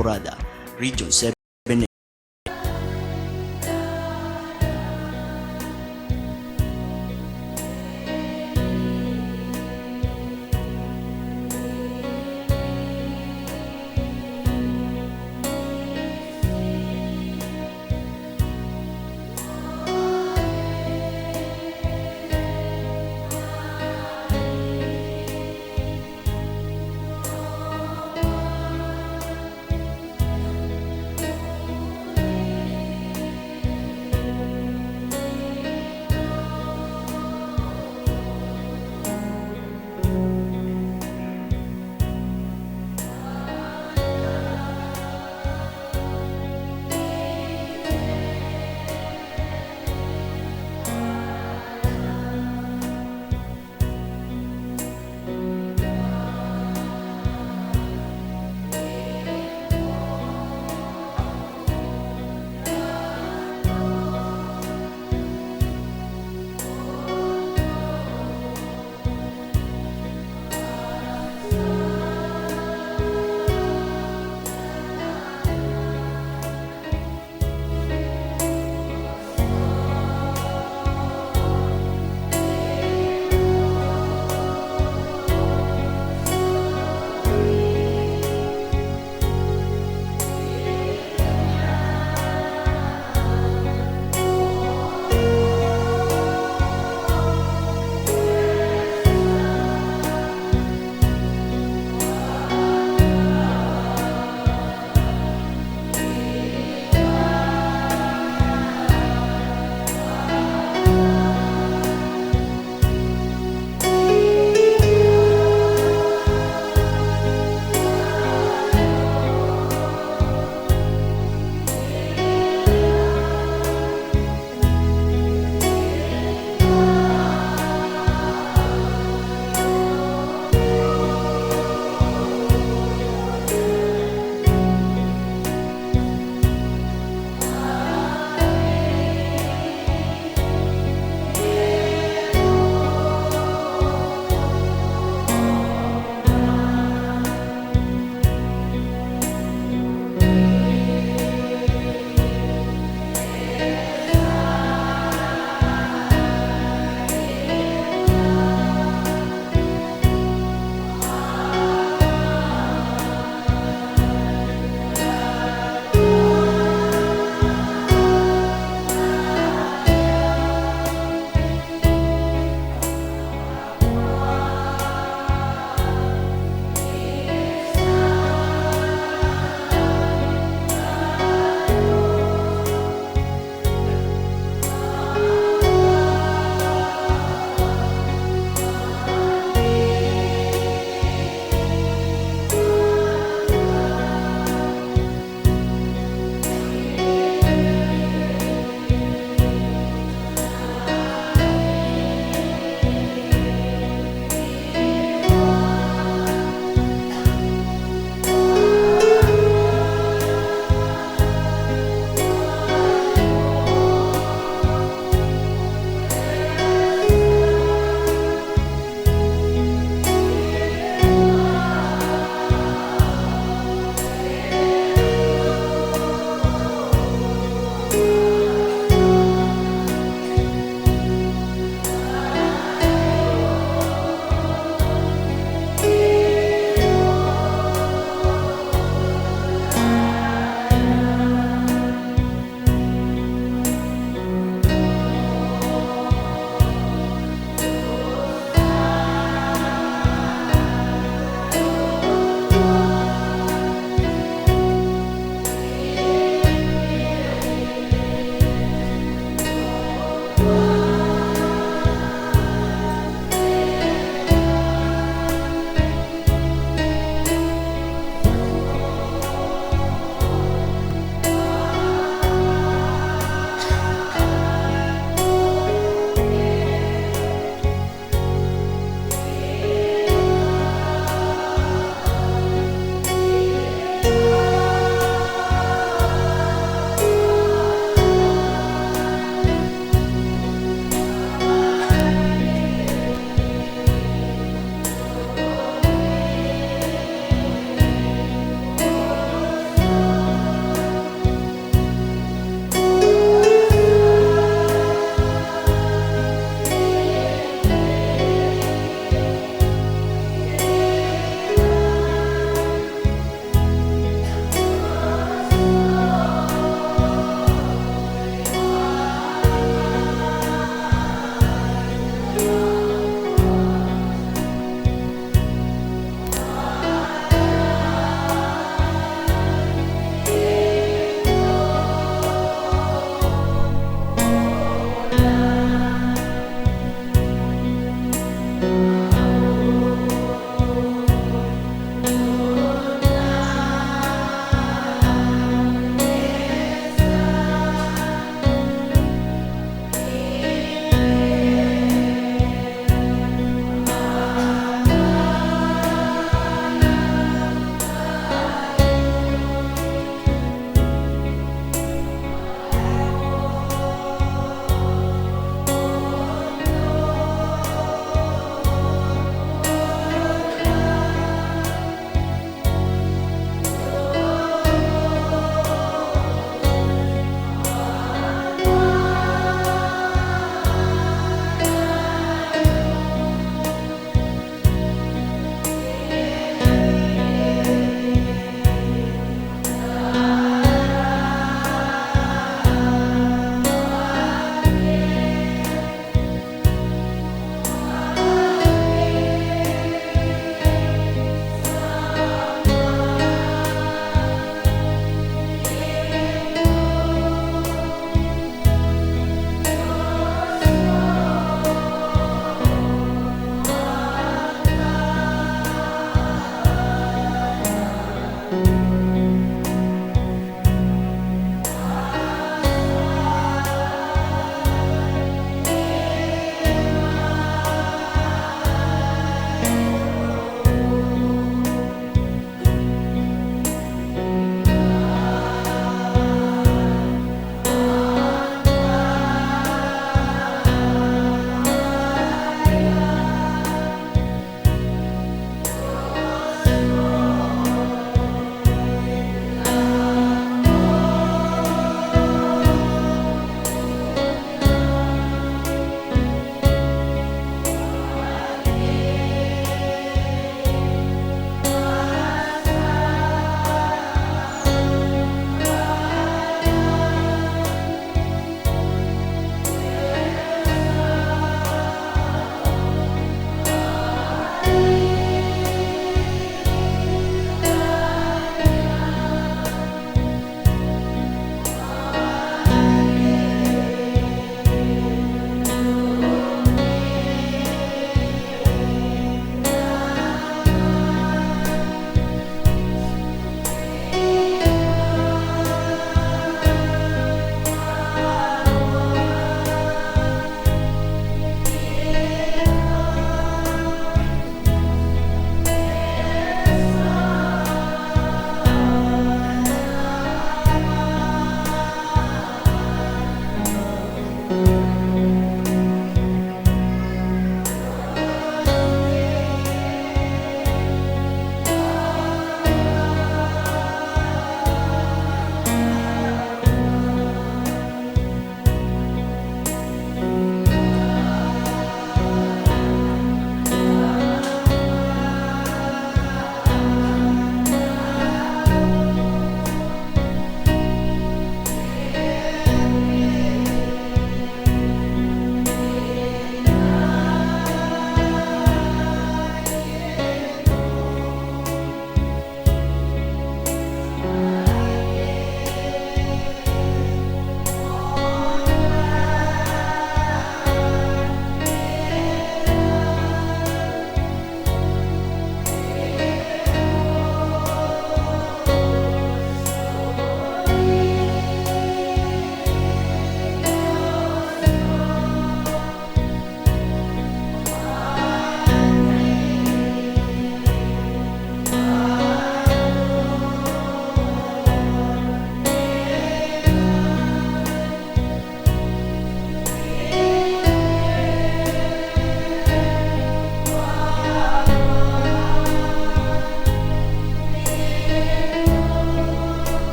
Alborada, Region 7.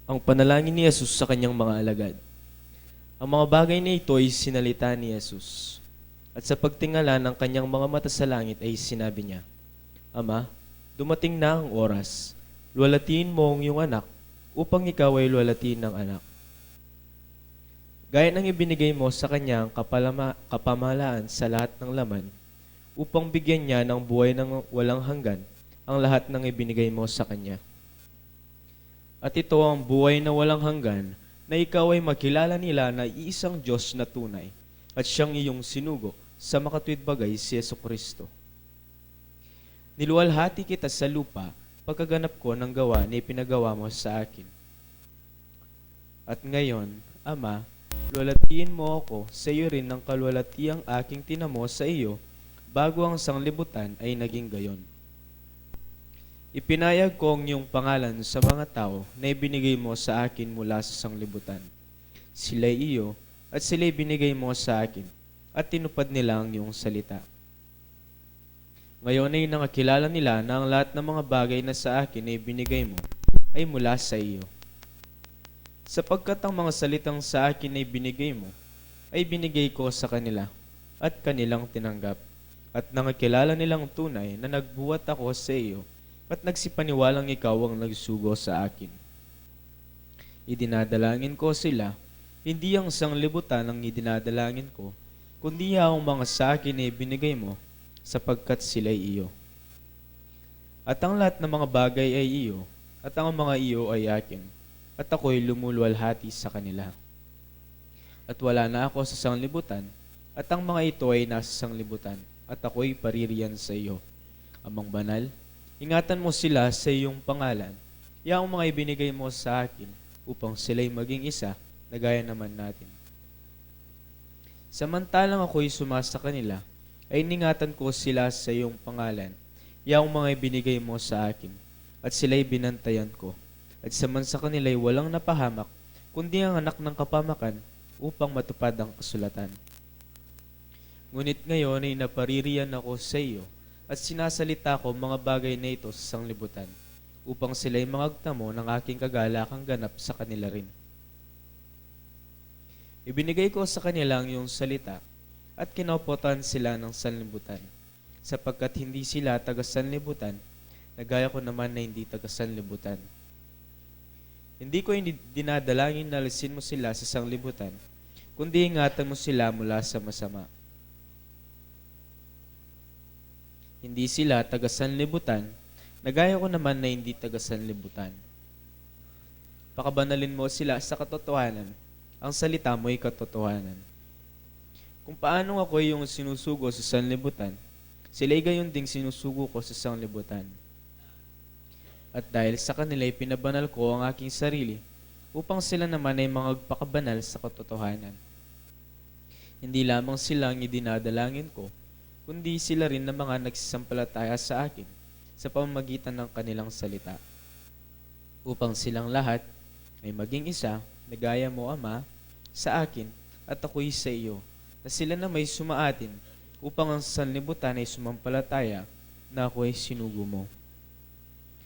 ang panalangin ni Jesus sa kanyang mga alagad. Ang mga bagay na ito ay sinalita ni Jesus. At sa pagtingala ng kanyang mga mata sa langit ay sinabi niya, Ama, dumating na ang oras. Luwalatiin mo ang iyong anak upang ikaw ay luwalatiin ng anak. Gaya ng ibinigay mo sa kanyang kapamahalaan sa lahat ng laman, upang bigyan niya ng buhay ng walang hanggan ang lahat ng ibinigay mo sa kanya. At ito ang buhay na walang hanggan, na ikaw ay makilala nila na iisang Diyos na tunay, at siyang iyong sinugo sa makatuwid bagay si Jesucristo. Niluwalhati kita sa lupa pagkaganap ko ng gawa na ipinagawa mo sa akin. At ngayon, Ama, Luwalhatiin mo ako sa iyo rin ng kalwalhatiang aking tinamo sa iyo bago ang sanglibutan ay naging gayon. Ipinayag ko ang iyong pangalan sa mga tao na ibinigay mo sa akin mula sa sanglibutan. Sila'y iyo at sila'y binigay mo sa akin at tinupad nila ang iyong salita. Ngayon ay nakakilala nila na ang lahat ng mga bagay na sa akin ay binigay mo ay mula sa iyo. Sapagkat ang mga salitang sa akin ay binigay mo, ay binigay ko sa kanila at kanilang tinanggap. At nakakilala nilang tunay na nagbuhat ako sa iyo at nagsipaniwalang ikaw ang nagsugo sa akin. Idinadalangin ko sila, hindi ang sanglibutan ang idinadalangin ko, kundi ang mga sa akin ay binigay mo, sapagkat sila'y iyo. At ang lahat ng mga bagay ay iyo, at ang mga iyo ay akin, at ako'y lumuluwalhati sa kanila. At wala na ako sa sanglibutan, at ang mga ito ay nasa sanglibutan, at ako'y paririyan sa iyo. Amang banal, ingatan mo sila sa iyong pangalan, yang mga ibinigay mo sa akin, upang sila'y maging isa, na gaya naman natin. Samantalang ako'y sumasa kanila, ay ningatan ko sila sa iyong pangalan, yang mga ibinigay mo sa akin, at sila'y binantayan ko. At sa kanila'y walang napahamak, kundi ang anak ng kapamakan, upang matupad ang kasulatan. Ngunit ngayon ay napaririyan ako sa iyo, at sinasalita ko mga bagay na ito sa sanglibutan, upang sila'y mangagtamo ng aking kagalakang ganap sa kanila rin. Ibinigay ko sa kanila ang iyong salita, at kinaupotan sila ng sanlibutan, sapagkat hindi sila taga-sanlibutan, na gaya ko naman na hindi taga-sanlibutan. Hindi ko dinadalangin na alisin mo sila sa sanlibutan, kundi ingatan mo sila mula sa masama. Hindi sila taga-sanlibutan, na gaya ko naman na hindi taga-sanlibutan. Pakabanalin mo sila sa katotohanan, ang salita mo ay katotohanan. Kung paano ako yung sinusugo sa sanlibutan, sila'y gayon ding sinusugo ko sa sanlibutan. At dahil sa kanila'y pinabanal ko ang aking sarili, upang sila naman ay magpakabanal sa katotohanan. Hindi lamang sila ang idinadalangin ko, kundi sila rin na mga nagsisampalataya sa akin sa pamamagitan ng kanilang salita, upang silang lahat ay maging isa na gaya mo, Ama, sa akin at ako'y sa iyo, na sila na may sumaatin upang ang sanlibutan ay sumampalataya na ako'y sinugo mo.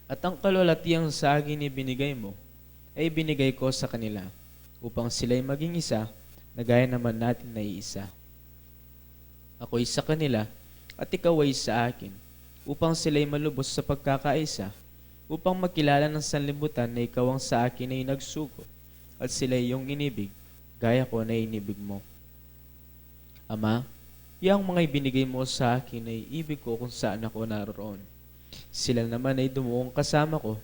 At ang kalwalhatiang sa akin ibinigay mo ay binigay ko sa kanila, upang sila'y maging isa na gaya naman natin na iisa. Ako'y sa kanila at ikaw ay sa akin, upang sila'y malubos sa pagkakaisa, upang makilala ng sanlibutan na ikaw ang sa akin ay nagsugo, at sila'y iyong inibig, gaya ko na inibig mo. Ama, iyang mga ibinigay mo sa akin ay ibig ko kung saan ako naroon. Sila naman ay dumuong kasama ko,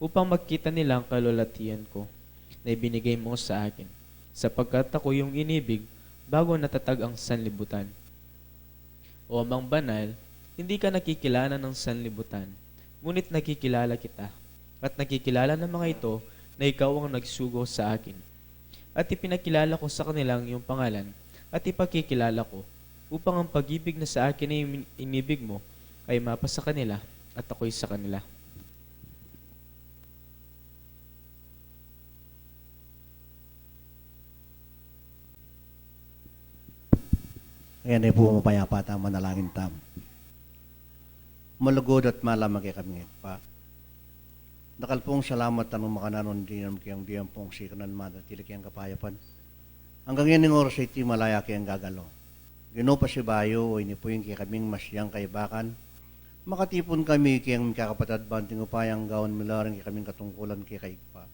upang makita nila ang kalwalhatian ko, na ibinigay mo sa akin, sapagkat ako yung inibig bago natatag ang sanlibutan. O Amang banal, hindi ka nakikilala ng sanlibutan, ngunit nakikilala kita, at nakikilala ng mga ito na ikaw ang nagsugo sa akin. At ipinakilala ko sa kanilang iyong pangalan, at ipakikilala ko, upang ang pag-ibig na sa akin ay inibig mo ay mapa sa kanila, at ako'y sa kanila. Ayan ay po mapayapa at manalangin tam. Malugod at malamang kay kami pa. Nakalpong salamat tanong makananon din kayang diyan pong sikanan madatili kayang kapayapan. Hanggang yan ng oras ay ti malaya kayang gagalo. Gino pa si Bayo o inipuyin kay kaming masyang kaibakan. Makatipon kami kayang kakapatad banting upayang gawon milaring kay kaming katungkulan kay kaigpa.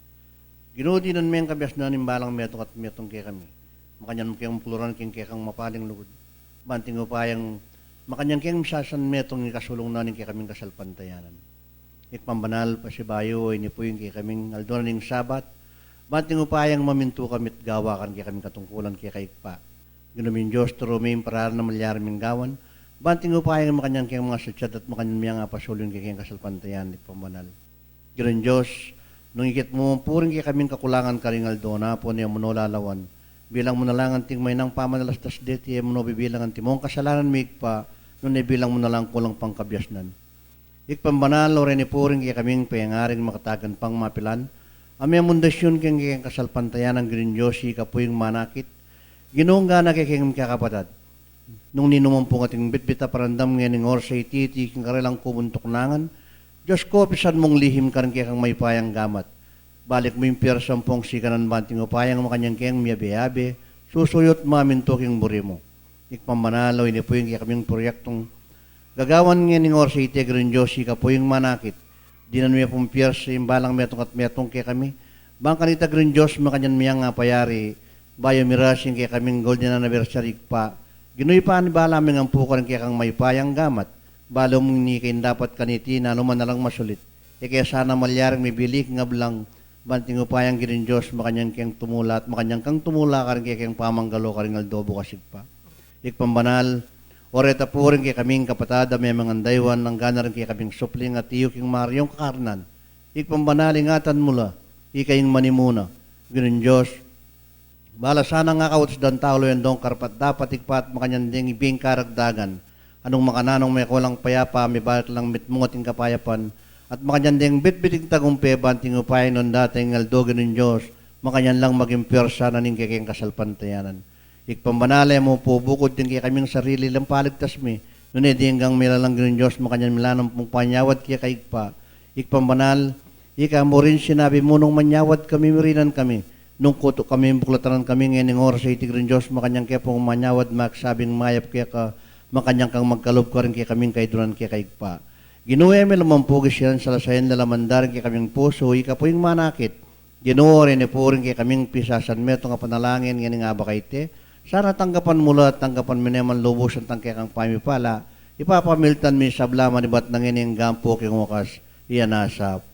Gino din ang mayang kabias na nimbalang metong at metong kay kami. Makanyan kayang pluran kayang mapaling lugod. Banting upayang makanyang kayang misasan metong ikasulong nanin kay kaming kasalpantayanan. Ikpambanal pa si Bayo ay nipuyin kay kaming aldonan ng sabat. Banting upayang maminto kamit gawakan kay kaming katungkulan kay kaigpa. Ginumin Diyos turumin para na malyaraming gawan. Banting upayang makanyang kayang mga sutsat at makanyang mga pasulong kay kayang kasalpantayanan. Ikpambanal. Ginumin Diyos, nung ikit mo puring kay kaming kakulangan karing aldona po niya monolalawan. Bilang mo na lang ang tingmay ng pamanalastas deti, mo bibilang ang timong kasalanan mig pa, nun bilang mo na lang kulang pang kabyasnan. Ikpambanal o rin ipuring kaya kaming payangaring makatagan pang mapilan. Ami ang mundasyon kaya kayang kasalpantayan ng Grinyosi kapuyong manakit. Ginoong gana kaya kayang kakapatad. Nung ninumang po ating bitbita parandam ngayon ng orsa ititi kang karilang kubuntok nangan, Diyos ko, pisan mong lihim ka rin kaya kang may payang gamat. Balik mo yung piersang pong sikanan banting upayang makanyang kayang miyabe-yabe, susuyot maminto king buri mo. Ikpambanalo, ini po yung kaya kaming proyektong gagawan ngayon ng orsa iti Grinyosi kapuyong manakit. Dinan mo pong piersa yung balang metong at metong kaya kami. Bang kanita Grinjos makanyan miyang payari, bayo mirasing kaya kaming golden anniversary pa. Ginoy pa ni bala aming ang pukan kaya kang may payang gamat. Balo mong ni kayo dapat kaniti na luman na lang masulit. E kaya sana malyaring may bilik nga blang banting upayang Grinjos makanyang kayang tumula at makanyang kang tumula ka rin kaya kayang pamanggalo ka rin aldobo kasig pa. Ikpambanal, oreta po rin kaya kaming kapatada may mga daywan ng gana rin kaya kaming supling at iyo king Maryong karnan. Ikpambanalingatan mula, ikayong manimuna. Grinjos, bala sana nga kautos dan taulo yan dong karpat dapat ikpat makanyang ding ibing karagdagan. Anong makananong may kulang payapa, may balik lang mitmungating kapayapan, at makanyan ding bitbiting tagumpe, banting upay nun dating aldogan ng Diyos, makanyan lang maging pwersa na ning kayang kasalpantayanan. Ikpambanalay mo po, bukod din kaya kaming sarili lang paligtas mi, nun edi hanggang milalang ng Diyos, makanyan milanong pong panyawad kaya kaigpa. Ikpambanal, ika mo rin sinabi mo nung manyawad kami, mirinan kami, nung kuto kami, buklataran kami ngayon ng oras sa itig rin Diyos, makanyang kaya pong manyawad, magsabing mayap kaya ka, makanyang kang magkalob ka rin kaya kaming kaiduran kaya kaigpa. Ginuwe mi lamampugis yan sa lasayan na lamandarin kaya kaming puso, ika po yung manakit. Ginuwe rin po rin kaya kaming pisasan meto nga panalangin nga nga bakaite. Sana tanggapan mula at tanggapan mi naman lubusan tang kaya kang pamipala. Ipapamiltan mi sablaman iba't nangining gampo kaya wakas iyan asap.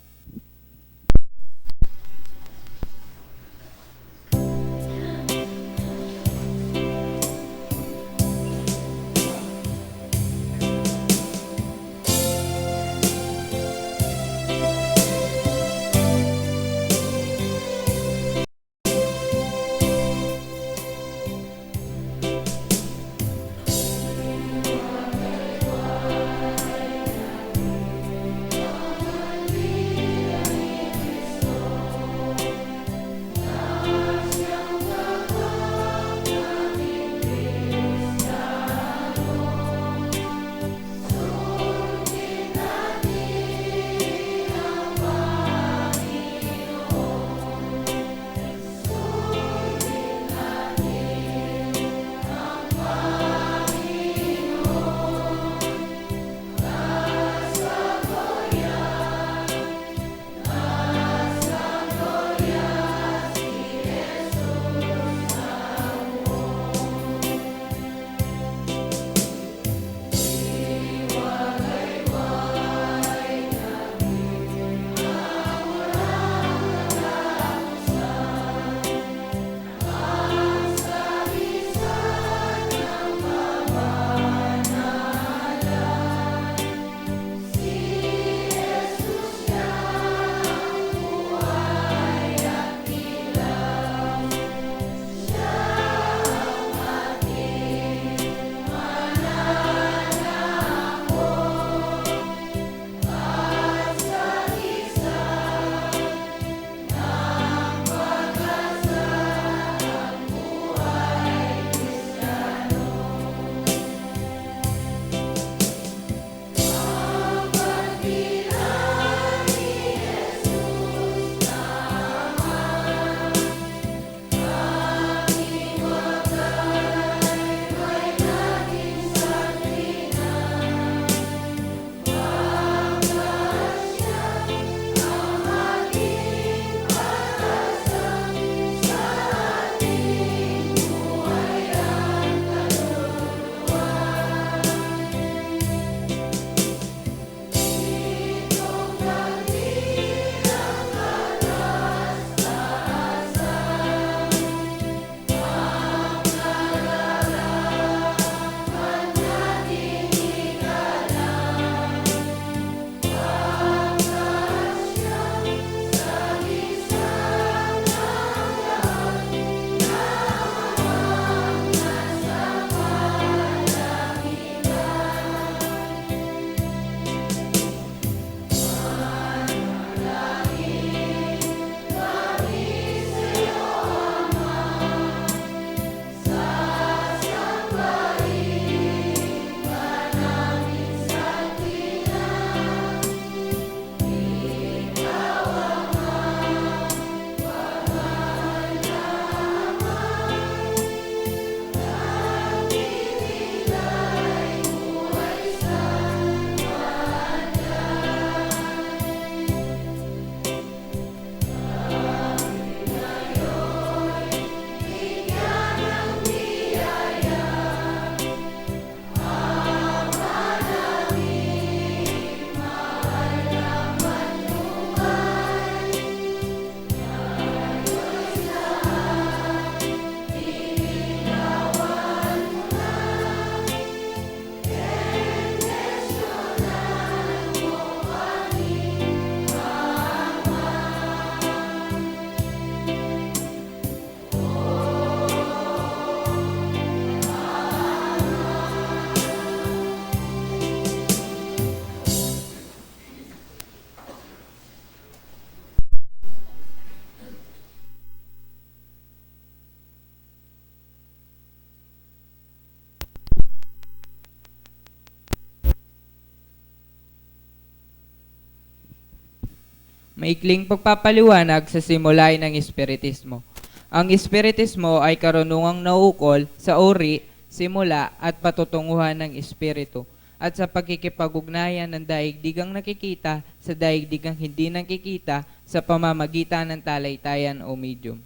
Maikling pagpapaliwanag sa simulay ng Espiritismo. Ang Espiritismo ay karunungang naukol sa uri, simula at patutunguhan ng Espiritu at sa pagkikipag-ugnayan ng daigdigang nakikita sa daigdigang hindi nakikita sa pamamagitan ng talaytayan o medium.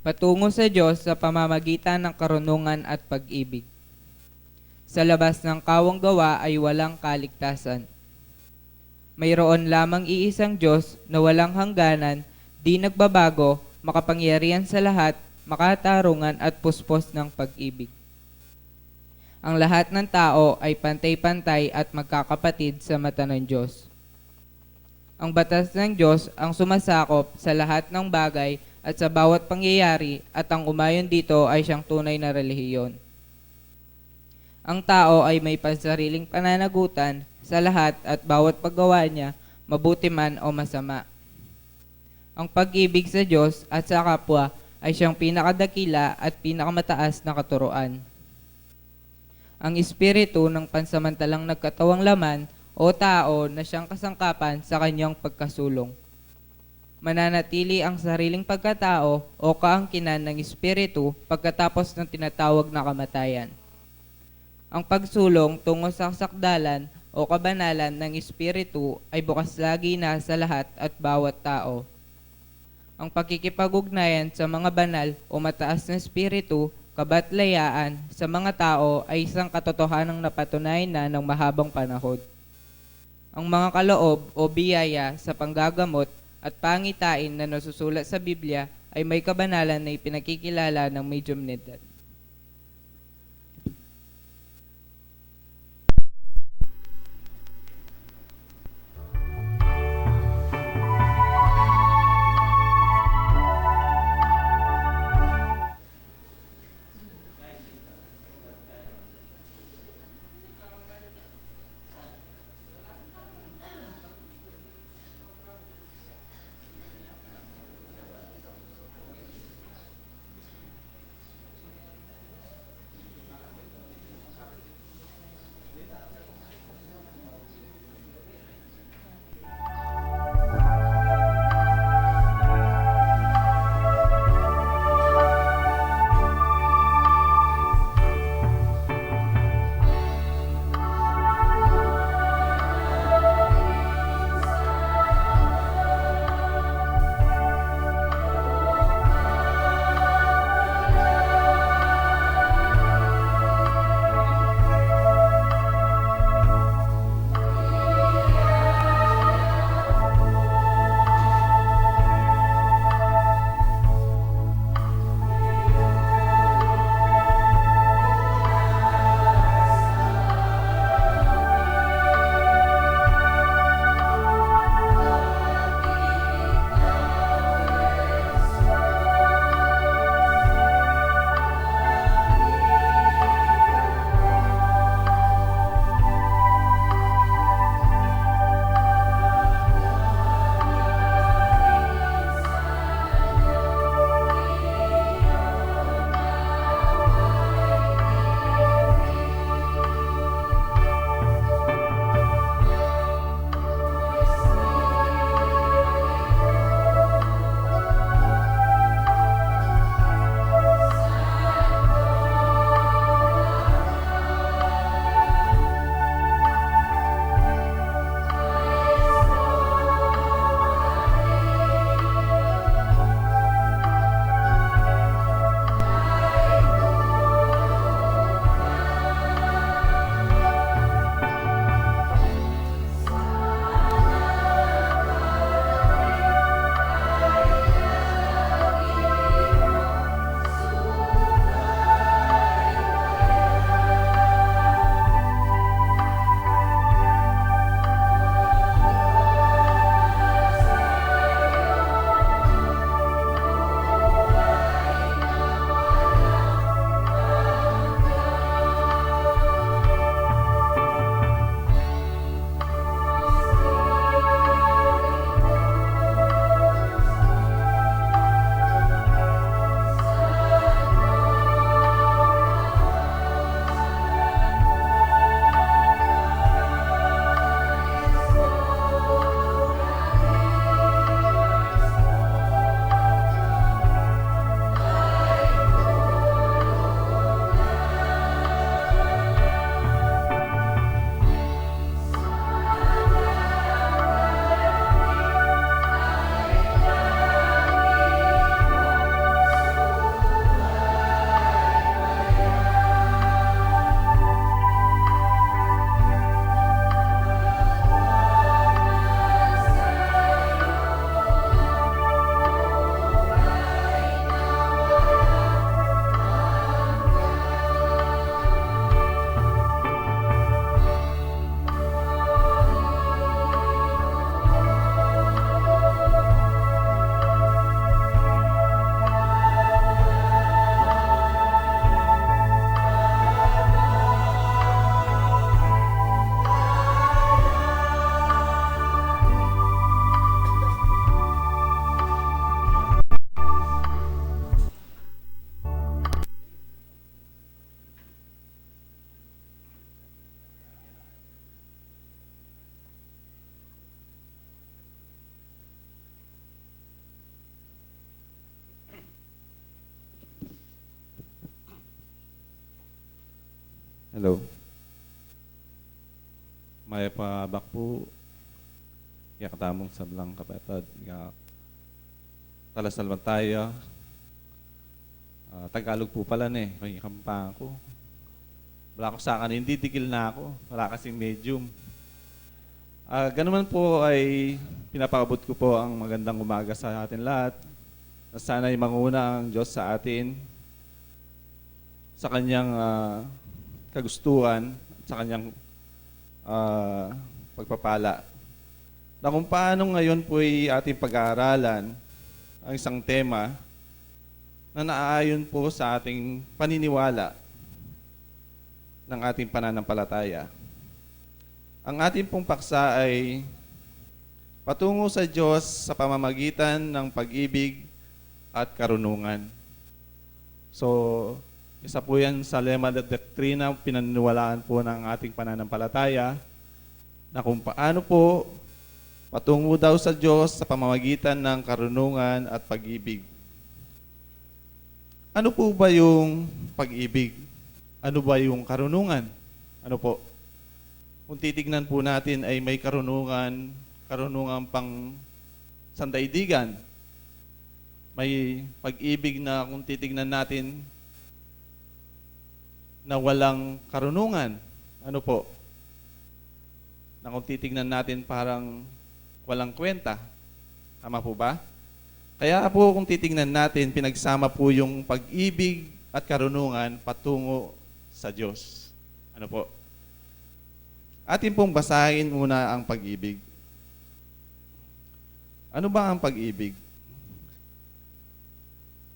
Patungo sa Diyos sa pamamagitan ng karunungan at pag-ibig. Sa labas ng kawang gawa ay walang kaligtasan. Mayroon lamang iisang Diyos na walang hangganan, di nagbabago, makapangyarihan sa lahat, makatarungan at puspos ng pag-ibig. Ang lahat ng tao ay pantay-pantay at magkakapatid sa mata ng Diyos. Ang batas ng Diyos ang sumasakop sa lahat ng bagay at sa bawat pangyayari at ang umayon dito ay siyang tunay na relihiyon. Ang tao ay may pansariling pananagutan sa lahat at bawat paggawa niya, mabuti man o masama. Ang pag-ibig sa Diyos at sa kapwa ay siyang pinakadakila at pinakamataas na katuruan. Ang espiritu ng pansamantalang nagkatawang laman o tao na siyang kasangkapan sa kanyang pagkasulong. Mananatili ang sariling pagkatao o kaangkinan ng espiritu pagkatapos ng tinatawag na kamatayan. Ang pagsulong tungo sa sakdalan o kabanalan ng espiritu ay bukas lagi na sa lahat at bawat tao. Ang pakikipag-ugnayan sa mga banal o mataas na espiritu, kabatlayaan sa mga tao ay isang katotohanang napatunayan na ng mahabang panahon. Ang mga kaloob o biyaya sa panggagamot at pangitain na nasusulat sa Biblia ay may kabanalan na ipinakikilala ng mediumnidad. Hello. May pabak po. Kaya katamong sablang kapatid. Kaya talasalman tayo. Tagalog po pala na eh. Kaya kampang ko. Wala ko sa akin. Hindi tigil na ako. Wala kasing medium. Ganun man po ay pinapakabot ko po ang magandang umaga sa atin lahat. Na sana'y manguna ang Diyos sa atin sa kanyang kagustuhan at sa kanyang pagpapala. Na kung paano ngayon po ay ating pag-aaralan ang isang tema na naaayon po sa ating paniniwala ng ating pananampalataya. Ang ating pong paksa ay patungo sa Diyos sa pamamagitan ng pag-ibig at karunungan. So, isa po yan sa lema at doktrina, pinaniniwalaan po ng ating pananampalataya na kung paano po patungo daw sa Diyos sa pamamagitan ng karunungan at pag-ibig. Ano po ba yung pag-ibig? Ano ba yung karunungan? Ano po? Kung titignan po natin ay may karunungan pang sandaigdigan. May pag-ibig na kung titignan natin na walang karunungan. Ano po? Na kung titignan natin parang walang kwenta. Tama po ba? Kaya po kung titignan natin, pinagsama po yung pag-ibig at karunungan patungo sa Diyos. Ano po? Atin pong basahin muna ang pag-ibig. Ano ba ang pag-ibig?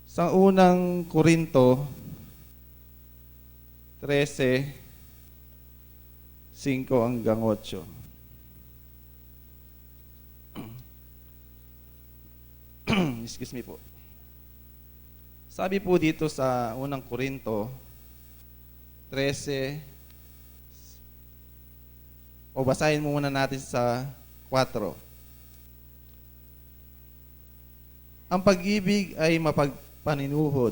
Sa unang Korinto 13, 5 hanggang 8. Excuse me po. Sabi po dito sa unang Korinto 13, o basahin muna natin sa 4. Ang pag-ibig ay mapagpaninuhod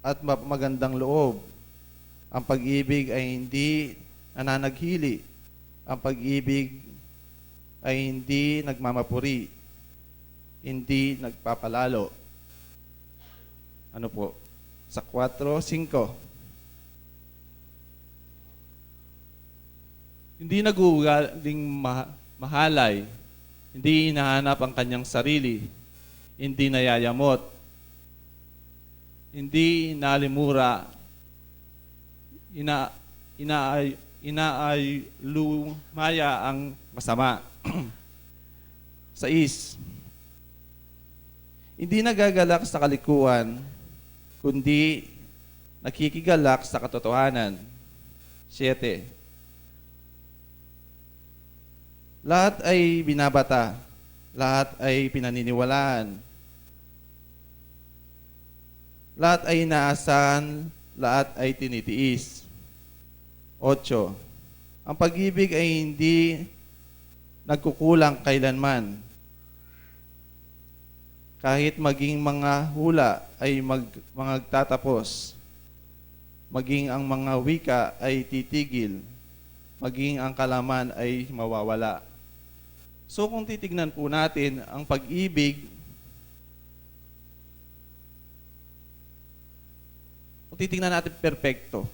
at magandang loob. Ang pag-ibig ay hindi nananaghili. Ang pag-ibig ay hindi nagmamapuri. Hindi nagpapalalo. Ano po? Sa 4:5. Hindi nagugaling mahalay. Hindi hinahanap ang kanyang sarili. Hindi nayayamot. Hindi inalimura. Lumaya ang masama. 6. Hindi nagagalak sa kalikuan, kundi nakikigalak sa katotohanan. 7. Lahat ay binabata, lahat ay pinaniniwalaan, lahat ay inaasahan, lahat ay tinitiis. 8. Ang pag-ibig ay hindi nagkukulang kailanman. Kahit maging mga hula ay magtatapos, maging ang mga wika ay titigil, maging ang kalaman ay mawawala. So kung titignan po natin ang pag-ibig, kung titignan natin perpekto,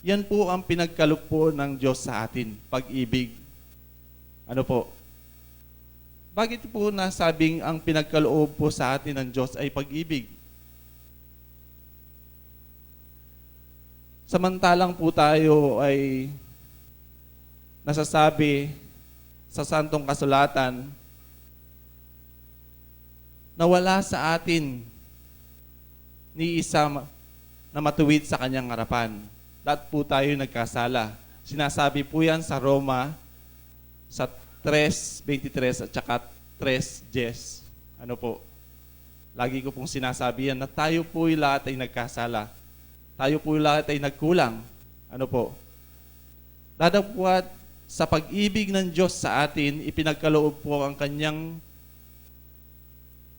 yan po ang pinagkaloob po ng Diyos sa atin, pag-ibig. Ano po? Bakit po nasabing ang pinagkaloob po sa atin ng Diyos ay pag-ibig? Samantalang po tayo ay nasasabi sa Santong Kasulatan na wala sa atin ni isa na matuwid sa kanyang harapan. Lahat po tayo nagkasala. Sinasabi po yan sa Roma sa 3:23 at saka 3:10. Ano po? Lagi ko pong sinasabi yan na tayo po lahat ay nagkasala. Tayo po lahat ay nagkulang. Ano po? Dadagpwat sa pag-ibig ng Diyos sa atin, ipinagkaloob po ang kanyang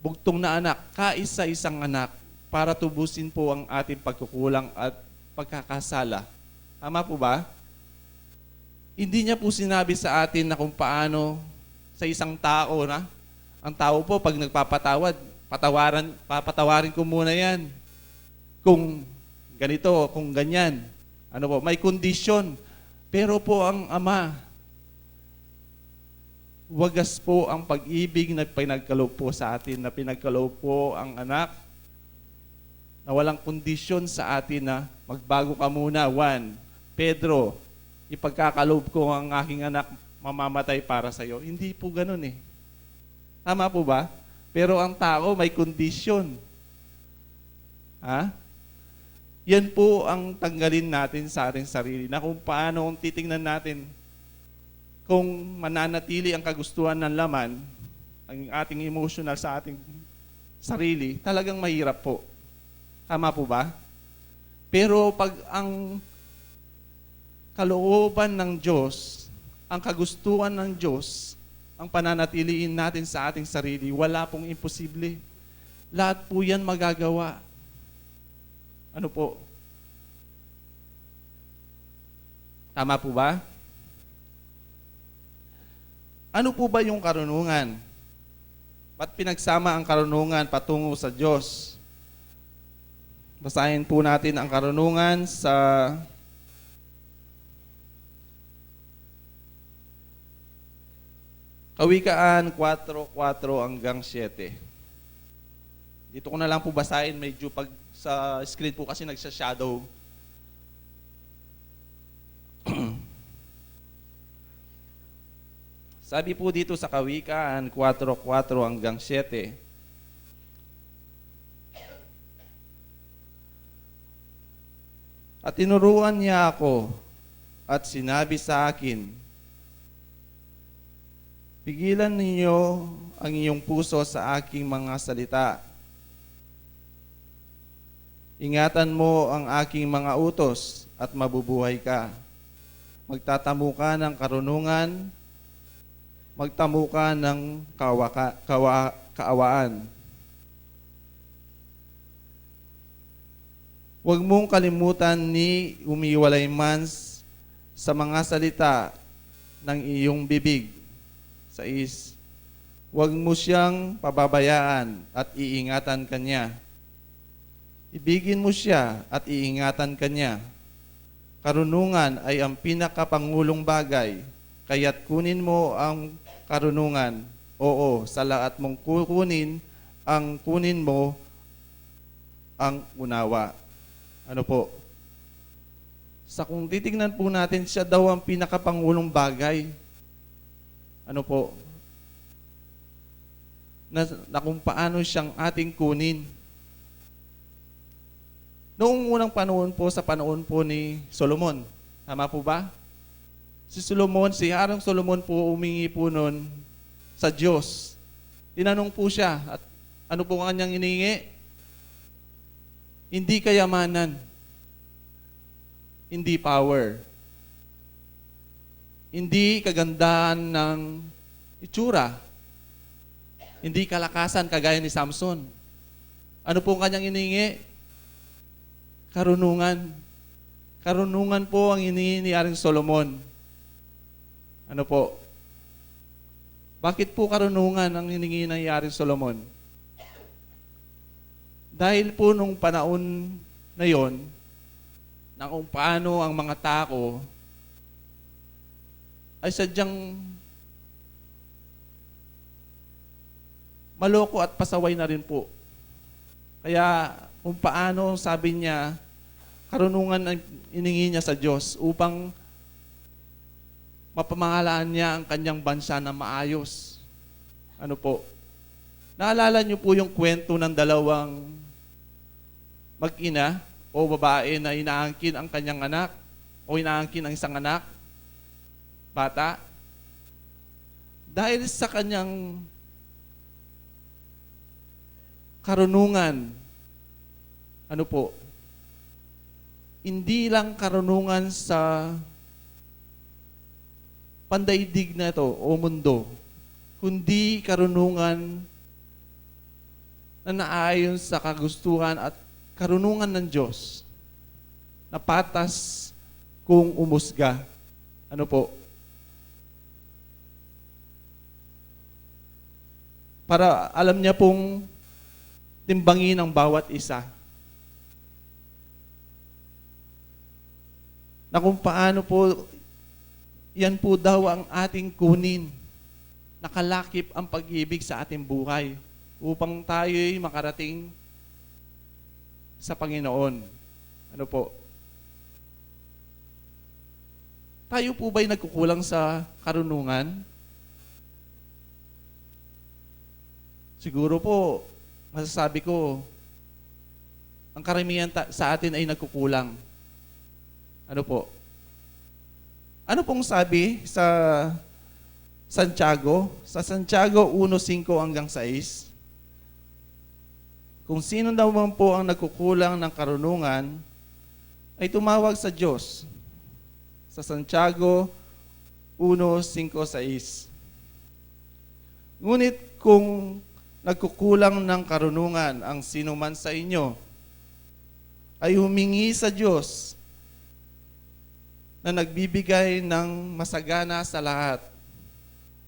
bugtong na anak, kaisa-isang anak, para tubusin po ang ating pagkukulang at pagkakasala. Tama po ba? Hindi niya po sinabi sa atin na kung paano sa isang tao na, ang tao po pag nagpapatawad, papatawarin ko muna yan. Kung ganito, kung ganyan. Ano po, may kondisyon. Pero po ang Ama, wagas po ang pag-ibig na pinagkaloob po sa atin, na pinagkaloob po ang anak, na walang kondisyon sa atin na magbago ka muna. Juan, Pedro, ipagkakaloob ko ang aking anak, mamamatay para sa iyo. Hindi po ganun eh. Tama po ba? Pero ang tao may kondisyon. Ha? Yan po ang tanggalin natin sa ating sarili, na kung paano kung titingnan natin kung mananatili ang kagustuhan ng laman, ang ating emotional sa ating sarili, talagang mahirap po. Tama po ba? Pero pag ang kalooban ng Diyos, ang kagustuhan ng Diyos, ang pananatiliin natin sa ating sarili, wala pong imposible. Lahat po yan magagawa. Ano po? Tama po ba? Ano po ba yung karunungan? Ba't pinagsama ang karunungan patungo sa Diyos? Basahin po natin ang karunungan sa Kawikaan 4:4 hanggang 7. Dito ko na lang po basahin, medyo pag sa screen po kasi nagsha-shadow. Sabi po dito sa Kawikaan 4:4 hanggang 7. At tinuruan niya ako at sinabi sa akin, pigilan ninyo ang iyong puso sa aking mga salita. Ingatan mo ang aking mga utos at mabubuhay ka. Magtatamu ka ng karunungan, magtamu ka ng kaawaan. Huwag mong kalimutan ni umiwalay man sa mga salita ng iyong bibig. 6. Huwag mo siyang pababayaan at iingatan kanya. Ibigin mo siya at iingatan kanya. Karunungan ay ang pinakapangulong bagay, kaya't kunin mo ang karunungan. Oo, sa lahat mong kunin mo ang unawa. Ano po? Sa kung titignan po natin, siya daw ang pinakapangulong bagay. Ano po? Na kung paano siyang ating kunin. Noong unang panahon po, sa panahon po ni Solomon, tama po ba? Si Harong Solomon po umingi po noon sa Diyos. Tinanong po siya, at ano po ang kanyang iningi? Hindi kayamanan, hindi power, hindi kagandahan ng itsura, hindi kalakasan kagaya ni Samson. Ano po ang kanyang iningi? Karunungan. Karunungan po ang iningi ni Haring Solomon. Ano po? Bakit po karunungan ang hiningi ng Haring Solomon? Dahil po nung panahon na yon, na kung paano ang mga tao ay sadyang maloko at pasaway na rin po. Kaya kung paano, sabi niya, karunungan ang iningi niya sa Diyos upang mapamahalaan niya ang kanyang bansa na maayos. Ano po? Naalala niyo po yung kwento ng dalawang mag-ina o babae na inaangkin ang kanyang anak o inaangkin ang isang anak, bata? Dahil sa kanyang karunungan, ano po? Hindi lang karunungan sa pandaigdig na ito o mundo, kundi karunungan na naayon sa kagustuhan at karunungan ng Diyos na patas kung umusga. Ano po? Para alam niya pong timbangin ang bawat isa. Na kung paano po, yan po daw ang ating kunin. Nakalakip ang pag-ibig sa ating buhay upang tayo'y makarating sa Panginoon. Ano po? Tayo po ba'y nagkukulang sa karunungan? Siguro po, masasabi ko, ang karamihan sa atin ay nagkukulang. Ano po? Ano pong sabi sa Santiago? Sa Santiago 1:5 hanggang 6, kung sino daw man po ang nagkukulang ng karunungan, ay tumawag sa Diyos. Sa Santiago 1:5-6. Ngunit kung nagkukulang ng karunungan ang sino man sa inyo, ay humingi sa Diyos na nagbibigay ng masagana sa lahat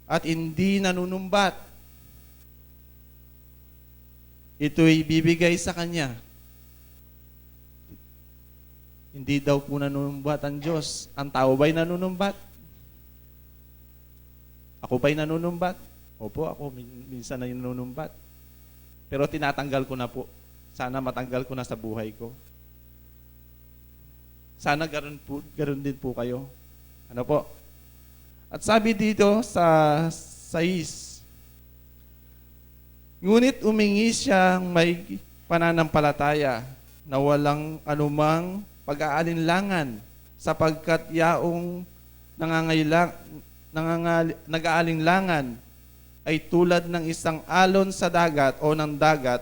at hindi nanunumbat. Ito'y bibigay sa Kanya. Hindi daw po nanunumbat ang Diyos. Ang tao ba'y nanunumbat? Ako ba'y nanunumbat? Opo, ako minsan na nanunumbat. Pero tinatanggal ko na po. Sana matanggal ko na sa buhay ko. Sana ganoon din po kayo. Ano po? At sabi dito sa 6, ngunit umingi siyang may pananampalataya na walang anumang pag-aalinlangan sapagkat yaong nag-aalinlangan ay tulad ng isang alon sa dagat o ng dagat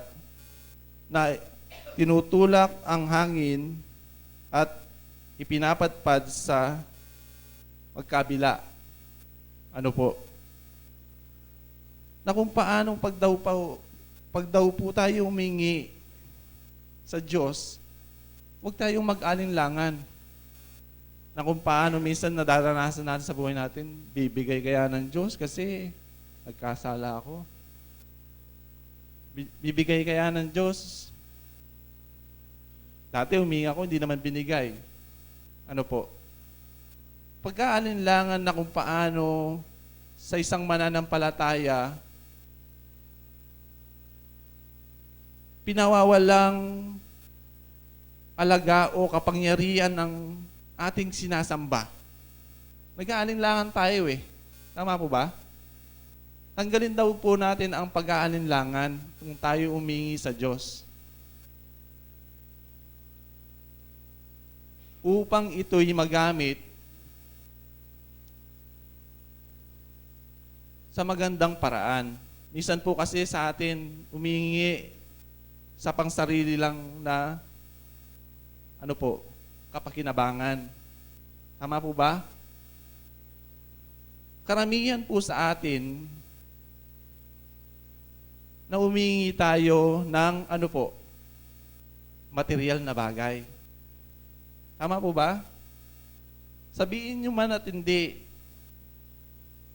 na tinutulak ang hangin at ipinapadpad sa magkabila. Ano po? Na kung paanong pag daw po tayo humingi sa Diyos, huwag tayong mag-alinlangan. Na kung paano minsan nadaranasan natin sa buhay natin, bibigay kaya ng Diyos kasi nagkasala ako. Bibigay kaya ng Diyos. Dati humingi ako, hindi naman binigay. Ano po? Pag-aalinlangan na kung paano sa isang mananampalataya, pinawawalang alaga o kapangyarihan ng ating sinasamba. Nag-aalinlangan tayo eh. Tama po ba? Tanggalin daw po natin ang pag-aalinlangan kung tayo umingi sa Diyos. Upang ito'y magamit sa magandang paraan. Minsan po kasi sa atin, umingi sa pangsarili lang na kapakinabangan. Tama po ba? Karamihan po sa atin na umingi tayo ng material na bagay. Tama po ba? Sabihin nyo man at hindi,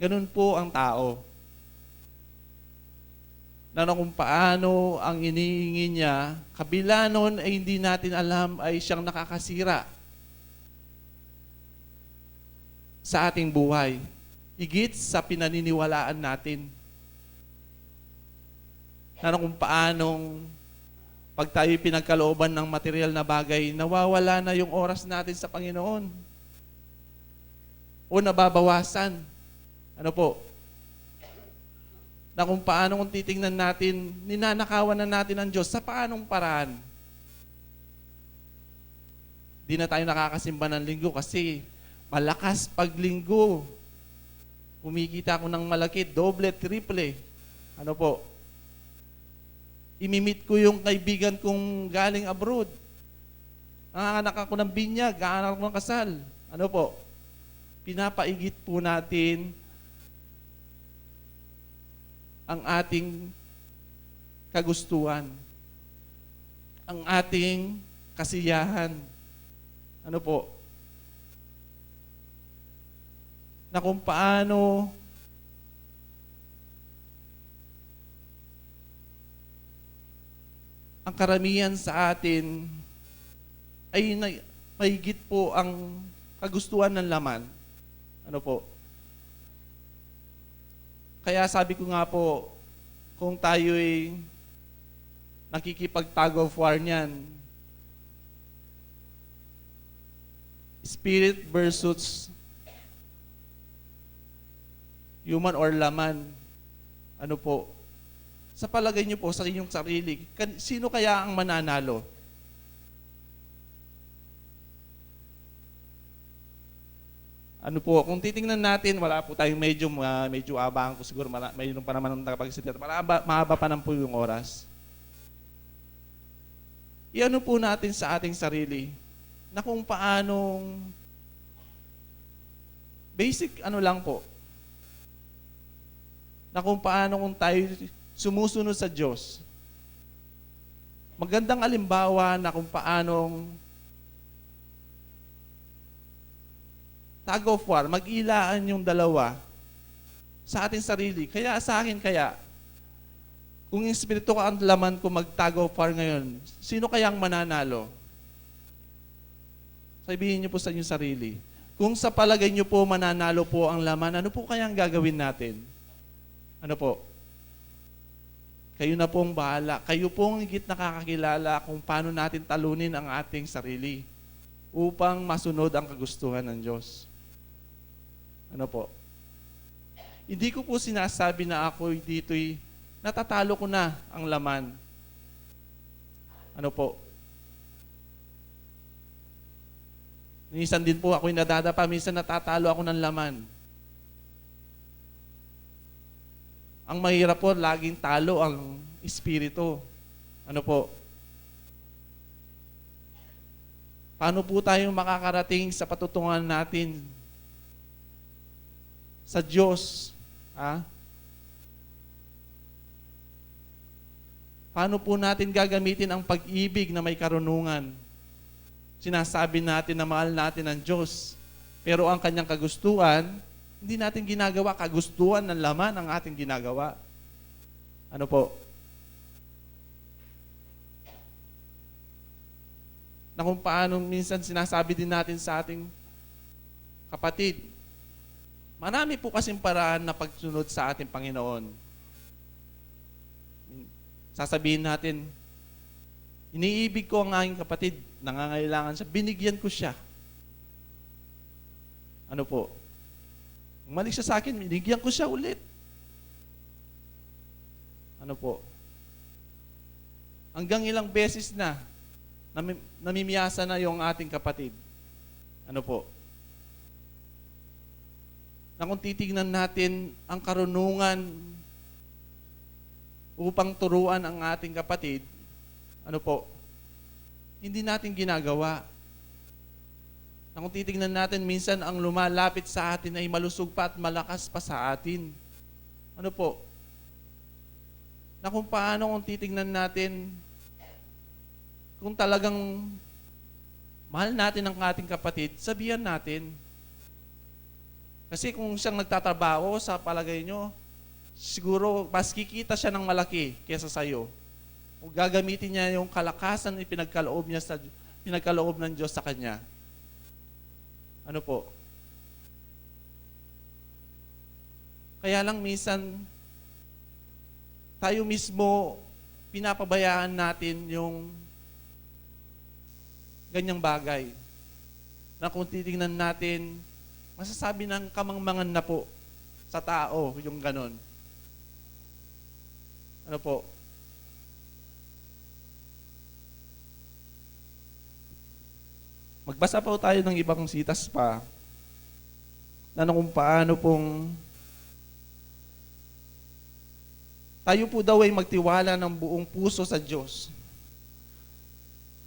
ganun po ang tao. Na kung paano ang inihingi niya, kabila nun ay hindi natin alam ay siyang nakakasira sa ating buhay. Higit sa pinaniniwalaan natin. Na kung paanong pag tayo pinagkalooban ng material na bagay, nawawala na yung oras natin sa Panginoon. O nababawasan. Ano po? Na kung paano kung titingnan natin, ninanakawan na natin ang Diyos sa paanong paraan. Di na tayo nakakasimba ng linggo kasi malakas paglinggo. Kumikita ako ng malaki, doble, triple. Ano po? Imimit ko yung kaibigan kong galing abroad. Nanganganak ako ng binyag, nanganganak ako ng kasal. Ano po? Pinapaigit po natin ang ating kagustuhan, ang ating kasiyahan. Ano po? na kung paano ang karamihan sa atin ay mahigit po ang kagustuhan ng laman. Ano po? Kaya sabi ko nga po, kung tayo'y nakikipag-tug of war niyan, spirit versus human or laman, ano po, sa palagay niyo po sa inyong sarili, sino kaya ang mananalo? Ano po, kung titingnan natin, wala po tayong medyo abang ko siguro, mayroon pa naman ng nakapagsalita. Mahaba pa naman po yung oras. Iano po natin sa ating sarili na kung paanong basic ano lang po, na kung paano kung tayo sumusunod sa Diyos. Magandang halimbawa na kung paanong tug of war, mag-ilaan yung dalawa sa ating sarili. Kaya sa akin kung yung espiritu ka ang laman ko mag-tug of war ngayon, sino kaya ang mananalo? Sabihin niyo po sa inyong sarili. Kung sa palagay niyo po mananalo po ang laman, ano po kaya ang gagawin natin? Ano po? Kayo na pong bahala. Kayo pong higit nakakakilala kung paano natin talunin ang ating sarili upang masunod ang kagustuhan ng Diyos. Ano po? Hindi ko po sinasabi na ako dito'y natatalo ko na ang laman. Ano po? Minsan din po ako'y nadadapa, minsan natatalo ako ng laman. Ang mahirap po, laging talo ang espiritu. Ano po? Paano po tayo makakarating sa patutungan natin sa Diyos? Paano po natin gagamitin ang pag-ibig na may karunungan? Sinasabi natin na mahal natin ang Diyos, pero ang kanyang kagustuhan, hindi natin ginagawa. Kagustuhan ng laman ang ating ginagawa. Ano po? Na kung paano minsan sinasabi din natin sa ating kapatid, marami po kasing paraan na pagsunod sa ating Panginoon. Sasabihin natin, iniibig ko ang aking kapatid, nangangailangan siya, binigyan ko siya. Ano po? Umalik siya sa akin, binigyan ko siya ulit. Ano po? Hanggang ilang beses na namimiyasa na yung ating kapatid. Ano po? Na kung titignan natin ang karunungan upang turuan ang ating kapatid, ano po? Hindi natin ginagawa. Na kung titignan natin, minsan ang lumalapit sa atin ay malusog pa at malakas pa sa atin. Ano po? Na kung paano kung titignan natin, kung talagang mahal natin ang ating kapatid, sabihan natin. Kasi kung siyang nagtatrabaho, sa palagay nyo, siguro mas kikita siya ng malaki kaysa sa'yo. O gagamitin niya yung kalakasan na pinagkaloob ng Diyos sa kanya. Ano po? Kaya lang minsan, tayo mismo, pinapabayaan natin yung ganyang bagay. Na kung titingnan natin, masasabi ng kamangmangan na po sa tao yung ganon. Ano po? Magbasa po tayo ng ibang sitas pa na kung paano pong tayo po daw ay magtiwala ng buong puso sa Diyos.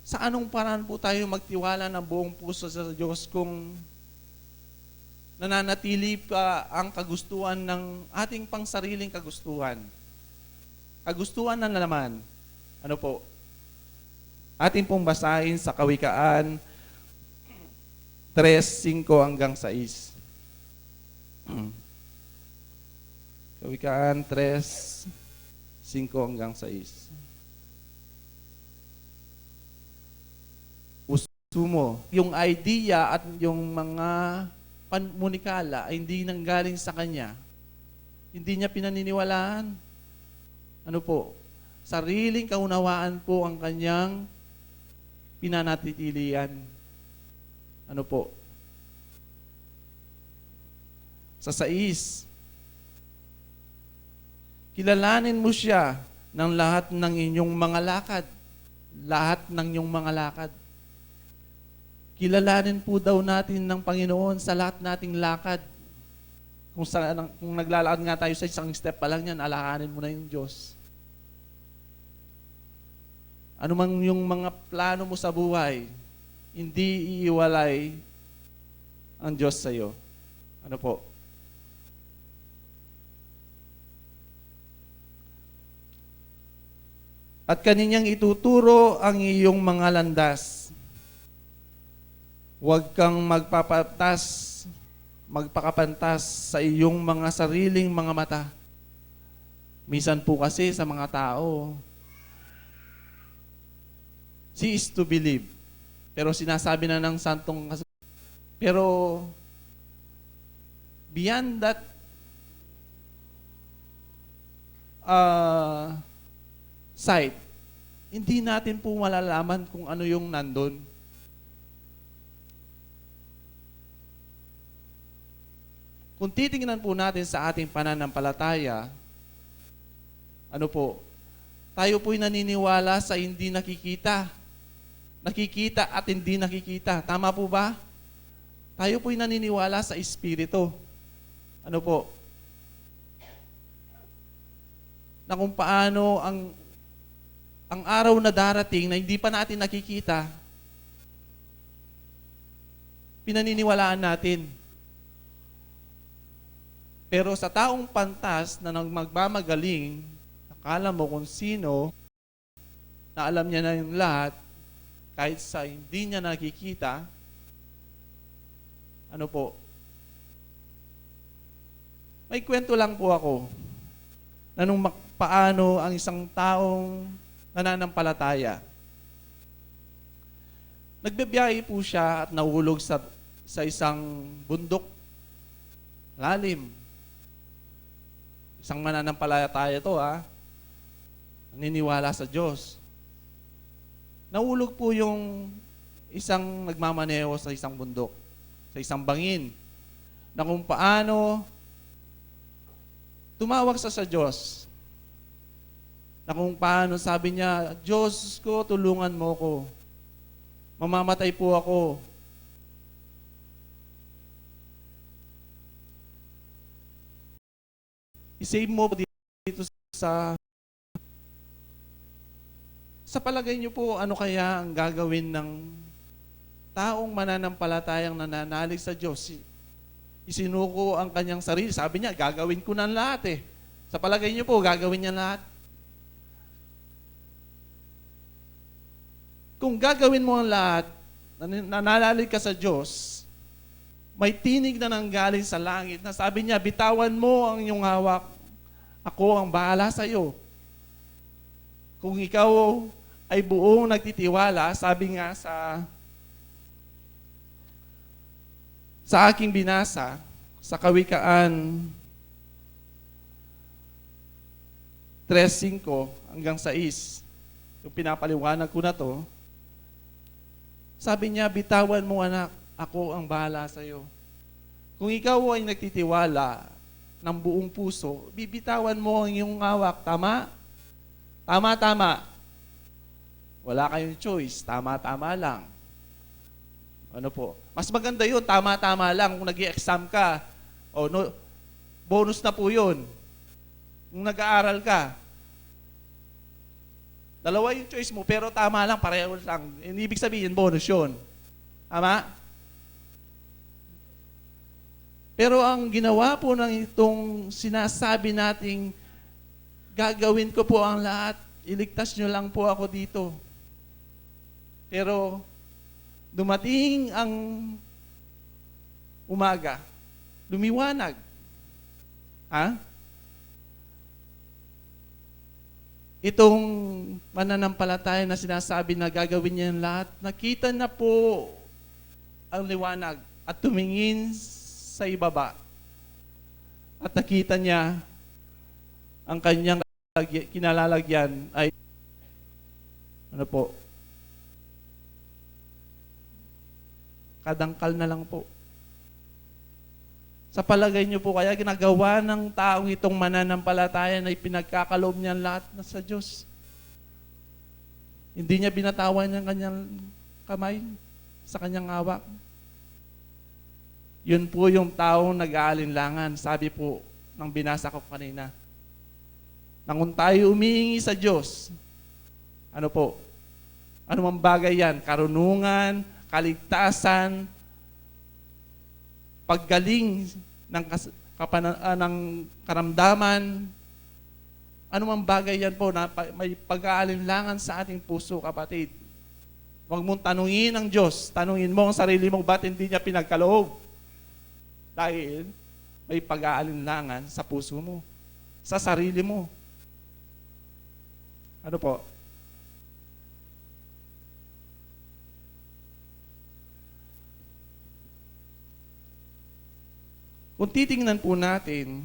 Sa anong paraan po tayo magtiwala ng buong puso sa Diyos kung nananatili pa ang kagustuhan ng ating pangsariling kagustuhan? Kagustuhan na naman. Ano po? Ating pong basahin sa Kawikaan 3:5 hanggang 6. Kawikaan 3, 5 hanggang 6. Puso mo, yung idea at yung mga panmunikala ay hindi nanggaling sa kanya. Hindi niya pinaniniwalaan. Ano po? Sariling kaunawaan po ang kanyang pinanatitilian. Ano po? Sa 6, kilalanin mo siya ng lahat ng inyong mga lakad. Lahat ng inyong mga lakad. Kilalanin po daw natin ng Panginoon sa lahat nating lakad. Kung naglalakad nga tayo sa isang step pa lang yan, alakanin mo na yung Diyos. Ano man yung mga plano mo sa buhay, hindi iiwalay ang Diyos sa iyo. Ano po? At kaninyang ituturo ang iyong mga landas. Huwag kang magpakapantas sa iyong mga sariling mga mata. Minsan po kasi sa mga tao, see is to believe. Pero sinasabi na ng santong pero beyond that sight, hindi natin po malalaman kung ano yung nandun. Kung titingnan po natin sa ating pananampalataya, ano po, tayo po'y naniniwala sa hindi nakikita. Nakikita at hindi nakikita. Tama po ba? Tayo po'y naniniwala sa Espiritu. Ano po? Na kung paano ang araw na darating na hindi pa natin nakikita, pinaniniwalaan natin. Pero sa taong pantas na magmamagaling, akala mo kung sino, na alam niya na yung lahat, kahit sa hindi niya nakikita, ano po, may kwento lang po ako na nung paano ang isang taong nananampalataya. Nagbibiyahe po siya at nahulog sa isang bundok lalim. Isang mananampalataya to, naniniwala sa Diyos. Nahulog po yung isang nagmamaneho sa isang bundok, sa isang bangin, na kung paano tumawag sa Diyos. Na kung paano sabi niya, Diyos ko, tulungan mo ko. Mamamatay po ako. I-save mo dito sa palagay niyo po, ano kaya ang gagawin ng taong mananampalatayang nananalig sa Diyos? Isinuko ang kanyang sarili. Sabi niya, gagawin ko na lahat eh. Sa palagay niyo po, gagawin niya lahat. Kung gagawin mo ang lahat, nananalig ka sa Diyos, may tinig na nanggaling sa langit na sabi niya, bitawan mo ang iyong hawak. Ako ang bahala sa iyo. Kung ikaw ay buong nagtitiwala, sabi nga sa aking binasa, sa Kawikaan 3:5 hanggang 6, yung pinapaliwanag ko na to, sabi niya, bitawan mo anak, ako ang bahala sa iyo. Kung ikaw ay nagtitiwala ng buong puso, bibitawan mo ang iyong hawak. Tama? Tama. Wala kayong choice. Tama lang. Ano po? Mas maganda yun, tama lang. Kung nag-i-exam ka, bonus na po yun. Kung nag-aaral ka, dalawa yung choice mo, pero tama lang, pareho lang. Ibig sabihin, bonus yun. Tama? Pero ang ginawa po ng itong sinasabi nating gagawin ko po ang lahat, iligtas nyo lang po ako dito. Pero dumating ang umaga, lumiwanag. Ha? Itong mananampalataya na sinasabi na gagawin niya yung lahat, nakita na po ang liwanag at tumingin sa ibaba. At nakita niya ang kanyang kinalalagyan ay ano po? Kadangkal na lang po. Sa palagay niyo po kaya ginagawa ng taong itong mananampalataya na ipinagkakaloob niya lahat na sa Diyos. Hindi niya binatawan ang kanyang kamay sa kanyang hawak. Yun po yung taong nag-aalinlangan. Sabi po ng binasa ko kanina. Nang kung tayo umihingi sa Diyos, ano po? Ano mang bagay yan? Karunungan, kaligtasan, paggaling ng, ng karamdaman, ano mang bagay yan po na may pag-aalinlangan sa ating puso, kapatid. Huwag mong tanungin ang Diyos. Tanungin mo ang sarili mo, ba't hindi niya pinagkaloob? Dahil may pag-aalinlangan sa puso mo, sa sarili mo. Ano po? Kung titingnan po natin,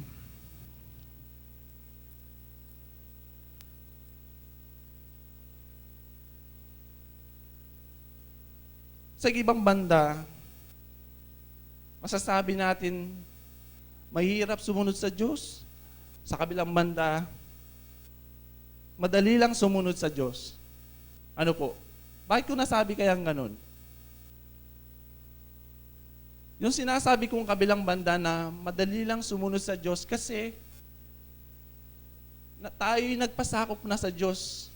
sa ibang banda, masasabi natin, mahirap sumunod sa Diyos. Sa kabilang banda, madali lang sumunod sa Diyos. Ano po? Bakit ko nasabi kayang ganun? Yung sinasabi kong kabilang banda na madali lang sumunod sa Diyos kasi na tayo'y nagpasakop na sa Diyos.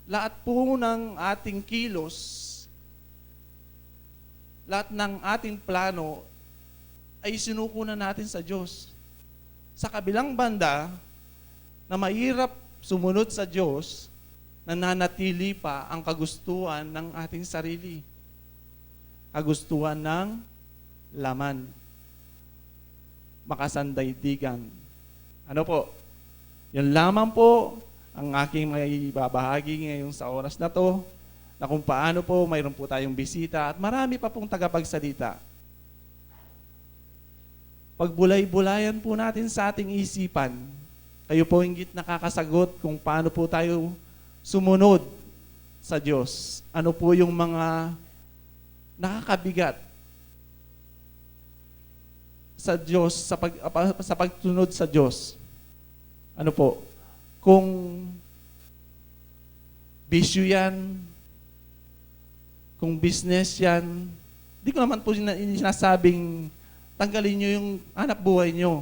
Lahat po ng ating kilos, lahat ng ating plano ay sinuko na natin sa Diyos. Sa kabilang banda, na mahirap sumunod sa Diyos, nananatili pa ang kagustuhan ng ating sarili. Kagustuhan ng laman. Makasandaigdigan. Ano po? Yan lamang po ang aking may babahagi ngayon sa oras na to, na kung paano po mayroon po tayong bisita at marami pa pong tagapagsalita. Pagbulay-bulayan po natin sa ating isipan, kayo po hinggit nakakasagot kung paano po tayo sumunod sa Diyos. Ano po yung mga nakakabigat sa Diyos, sa pagtunod sa Diyos. Ano po? Kung bisyo yan, kung business yan, di ko naman po sinasabing tanggalin nyo yung hanap buhay nyo.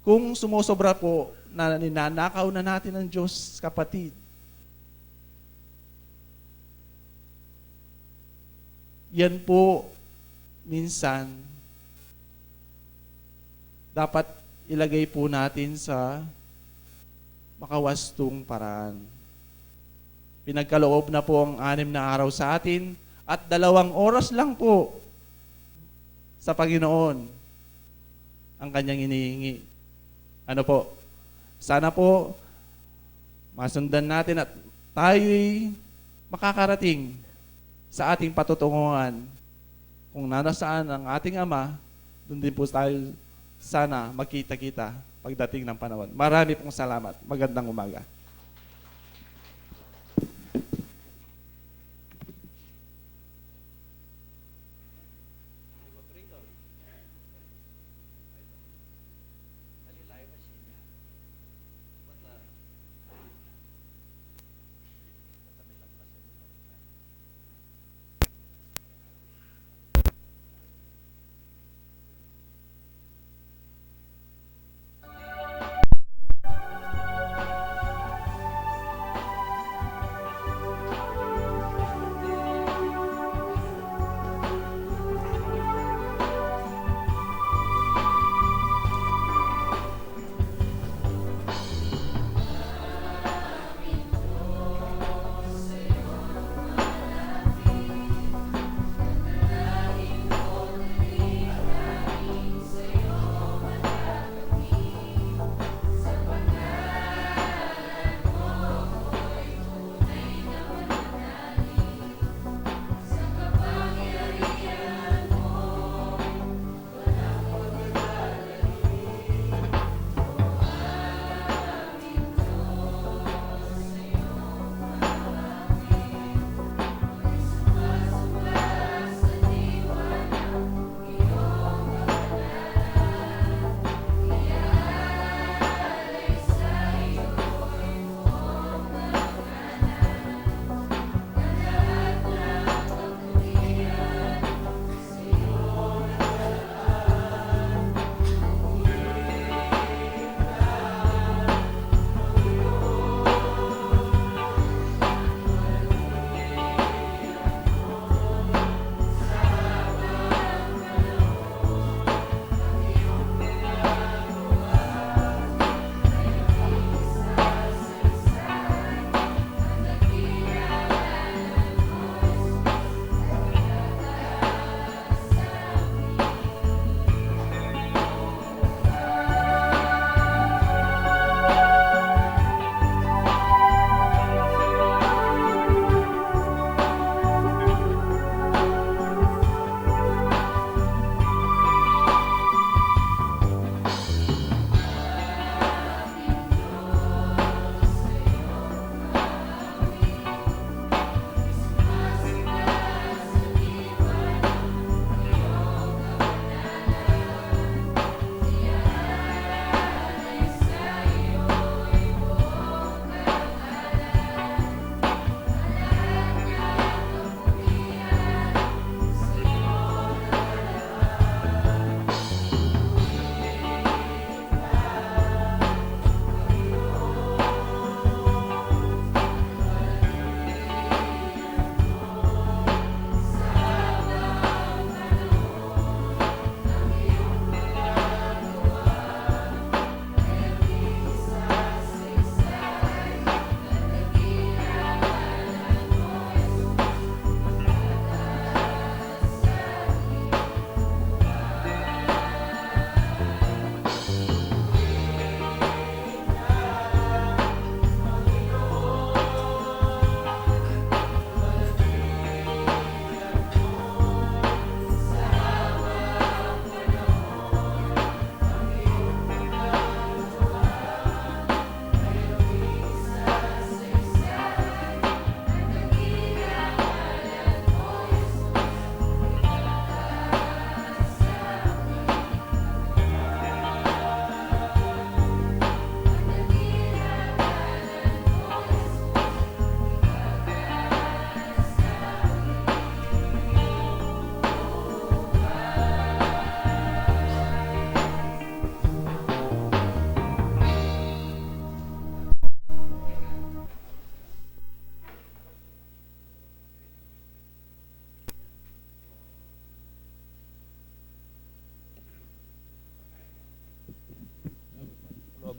Kung sumusobra po, na ninanakaw na natin ng Diyos, kapatid. Yan po, minsan, dapat ilagay po natin sa makawastong paraan. Pinagkaloob na po ang 6 na araw sa atin at 2 oras lang po sa Panginoon ang kanyang inihingi. Ano po? Sana po masundan natin at tayo'y makakarating sa ating patutunguhan. Kung nasaan ang ating Ama, doon din po tayo sana magkita-kita pagdating ng panahon. Marami pong salamat. Magandang umaga.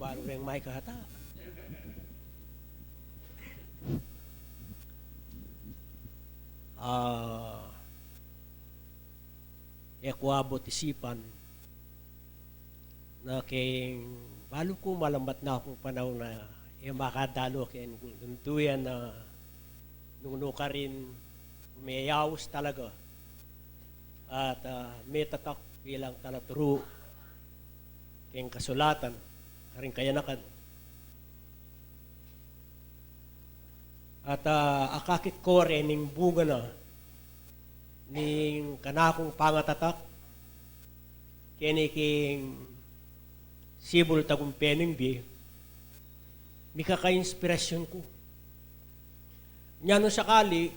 baru yang may kahata. Kuabot isipan na kay balo ko malambat na akong panahon na makadalo kay nuntuyan na nuno ka rin umayawos talaga at may tatak bilang tanaturo kayong kasulatan karing kayanakan at akakit ko rin ning bunga na ning kanakong pangatatak kini king sibol tagong pening bi mika ka-inspirasyon ko nya no sakali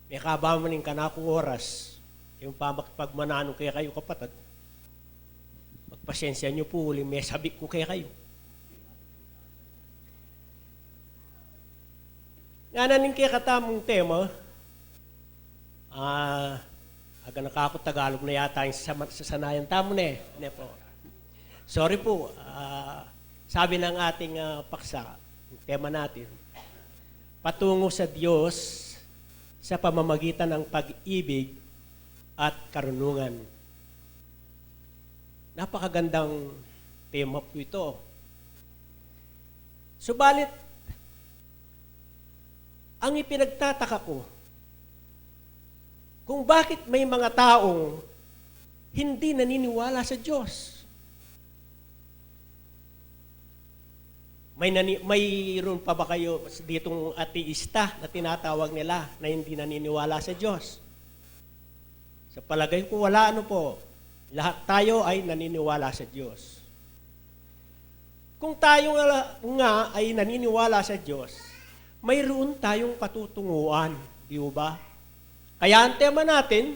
may kabaman ning kanakong oras yung pagmanano kaya kayo kapatid magpasensya nyo po uli may sabik ko kaya kayo nga naning kaya katamong tema aga nakakot Tagalog na yata yung sasanayan tamo na ne po. Sorry po, sabi ng ating paksa, yung tema natin, patungo sa Diyos sa pamamagitan ng pag-ibig at karunungan. Napakagandang tema po ito. Subalit, ang ipinagtataka ko, kung bakit may mga taong hindi naniniwala sa Diyos. Mayroon pa ba kayo ditong ateista na tinatawag nila na hindi naniniwala sa Diyos? Sa palagay ko wala ano po. Lahat tayo ay naniniwala sa Diyos. Kung tayo nga ay naniniwala sa Diyos, mayroon tayong patutunguhan, di ba? Kaya ang tema natin,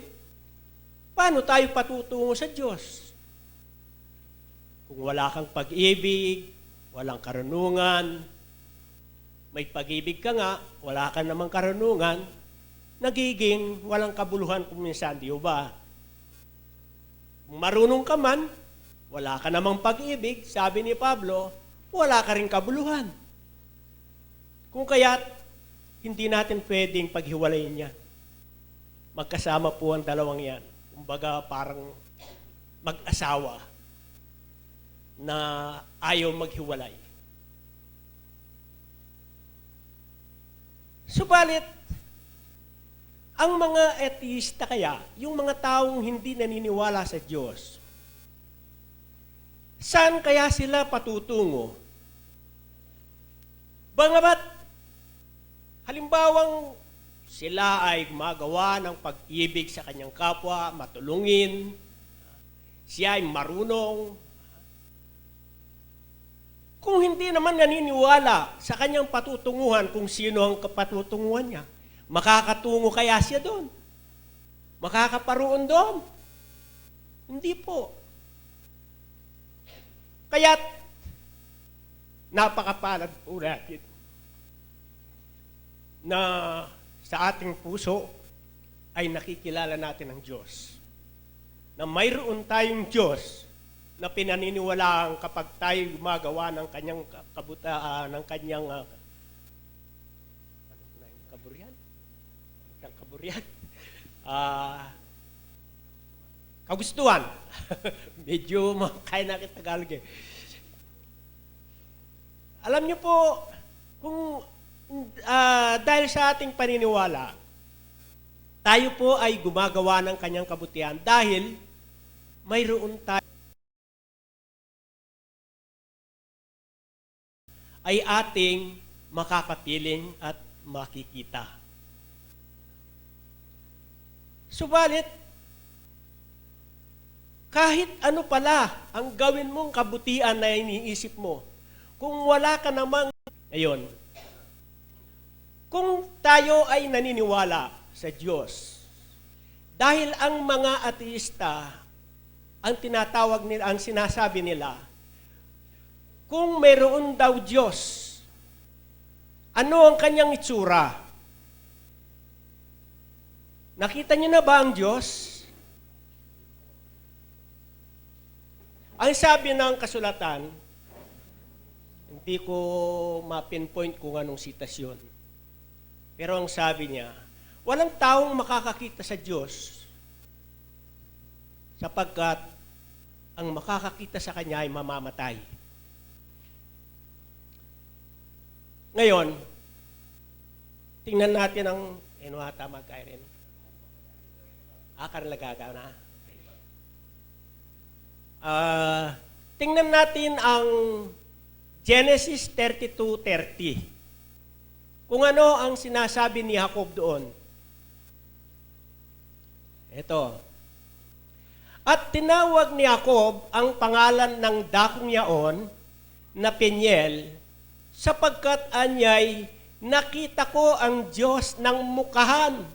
paano tayo patutungo sa Diyos? Kung wala kang pag-ibig, walang karunungan, may pag-ibig ka nga, wala ka namang karunungan, nagiging walang kabuluhan kung minsan, di ba? Kung marunong ka man, wala ka namang pag-ibig, sabi ni Pablo, wala ka rin kabuluhan. Kung kaya't, hindi natin pwedeng paghiwalayin yan. Magkasama po ang dalawang yan. Kumbaga parang mag-asawa na ayaw maghiwalay. Subalit, ang mga ateista kaya, yung mga taong hindi naniniwala sa Diyos, saan kaya sila patutungo? Bangabat, halimbawang sila ay gumagawa ng pag-ibig sa kanyang kapwa, matulungin, siya ay marunong. Kung hindi naman naniniwala sa kanyang patutunguhan kung sino ang patutunguhan niya, makakatungo kaya siya doon? Makakaparoon doon? Hindi po. Kaya't napakapalad po natin na sa ating puso ay nakikilala natin ang Diyos. Na mayroon tayong Diyos na pinaniniwalaan kapag tayo gumagawa ng kanyang kabutaan, ng kanyang kagustuhan. Medyo makaya na kita Tagalog eh. Alam niyo po, kung dahil sa ating paniniwala, tayo po ay gumagawa ng kanyang kabutihan dahil mayroon tayo ay ating makakapiling at makikita. Subalit, kahit ano pala ang gawin mong kabutihan na iniisip mo, kung wala ka namang, ayun, kung tayo ay naniniwala sa Diyos, dahil ang mga ateista, ang tinatawag nila, ang sinasabi nila, kung mayroon daw Diyos, ano ang kanyang itsura? Nakita niyo na ba ang Diyos? Ang sabi ng kasulatan, di ko ma-pinpoint kung anong sitasyon. Pero ang sabi niya, walang taong makakakita sa Diyos sapagkat ang makakakita sa Kanya ay mamamatay. Ngayon, tingnan natin ang, tama, Karen. Akar lagaga na. Tingnan natin ang Genesis 32:30. Kung ano ang sinasabi ni Jacob doon. Ito. At tinawag ni Jacob ang pangalan ng dakong yaon na Peniel, sapagkat anyay nakita ko ang Diyos ng mukahan